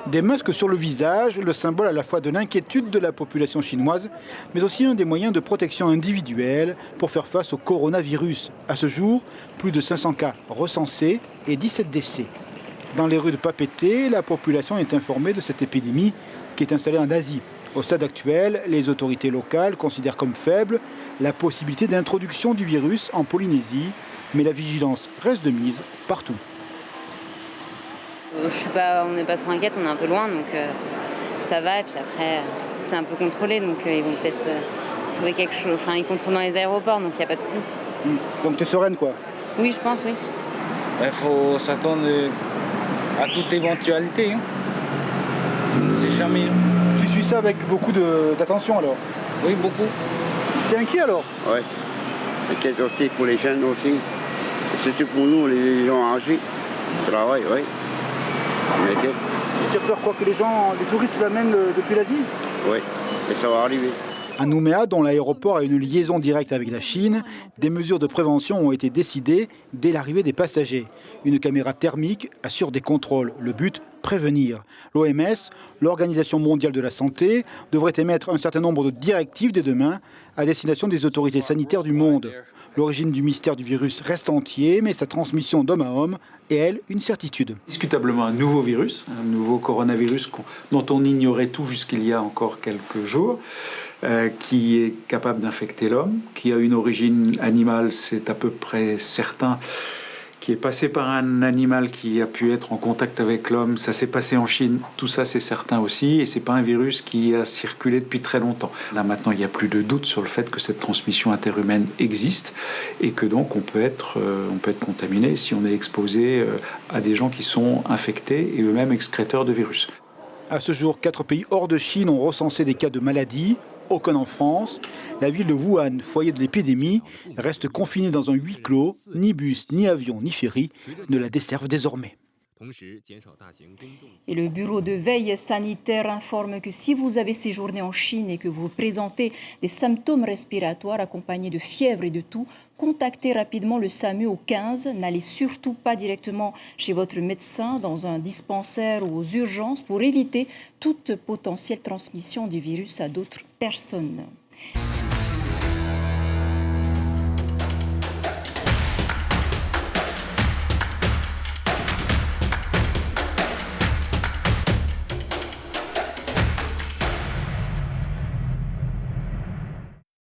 Des masques sur le visage, le symbole à la fois de l'inquiétude de la population chinoise, mais aussi un des moyens de protection individuelle pour faire face au coronavirus. À ce jour, plus de 500 cas recensés et 17 décès. Dans les rues de Papeete, la population est informée de cette épidémie qui est installée en Asie. Au stade actuel, les autorités locales considèrent comme faible la possibilité d'introduction du virus en Polynésie, mais la vigilance reste de mise partout. On n'est pas trop inquiète, on est un peu loin, donc ça va. Et puis après, c'est un peu contrôlé, donc ils vont peut-être trouver quelque chose. Enfin, ils contrôlent dans les aéroports, donc il n'y a pas de souci. Donc tu es sereine, quoi? Oui, je pense, oui. Il faut s'attendre à toute éventualité. Hein. On ne sait jamais. Hein. Tu suis ça avec beaucoup d'attention, alors? Oui, beaucoup. Tu es inquiet, alors? Oui. Inquiète aussi pour les jeunes aussi. Et surtout pour nous, les gens âgés. Qui travaillent, oui. Et tu as peur quoi, que les touristes l'amènent depuis l'Asie? Oui, et ça va arriver. À Nouméa, dont l'aéroport a une liaison directe avec la Chine, des mesures de prévention ont été décidées dès l'arrivée des passagers. Une caméra thermique assure des contrôles. Le but, prévenir. L'OMS, l'Organisation mondiale de la santé, devrait émettre un certain nombre de directives dès demain à destination des autorités sanitaires du monde. L'origine du mystère du virus reste entier, mais sa transmission d'homme à homme est, elle, une certitude. Discutablement un nouveau virus, un nouveau coronavirus dont on ignorait tout jusqu'il y a encore quelques jours, qui est capable d'infecter l'homme, qui a une origine animale, c'est à peu près certain, qui est passé par un animal qui a pu être en contact avec l'homme. Ça s'est passé en Chine, tout ça c'est certain aussi, et c'est pas un virus qui a circulé depuis très longtemps. Là maintenant, il n'y a plus de doute sur le fait que cette transmission interhumaine existe et que donc on peut être contaminé si on est exposé à des gens qui sont infectés et eux-mêmes excréteurs de virus. À ce jour, 4 pays hors de Chine ont recensé des cas de maladie. Aucun en France. La ville de Wuhan, foyer de l'épidémie, reste confinée dans un huis clos. Ni bus, ni avion, ni ferry ne la desservent désormais. Et le bureau de veille sanitaire informe que si vous avez séjourné en Chine et que vous présentez des symptômes respiratoires accompagnés de fièvre et de toux, contactez rapidement le SAMU au 15. N'allez surtout pas directement chez votre médecin, dans un dispensaire ou aux urgences pour éviter toute potentielle transmission du virus à d'autres personnes.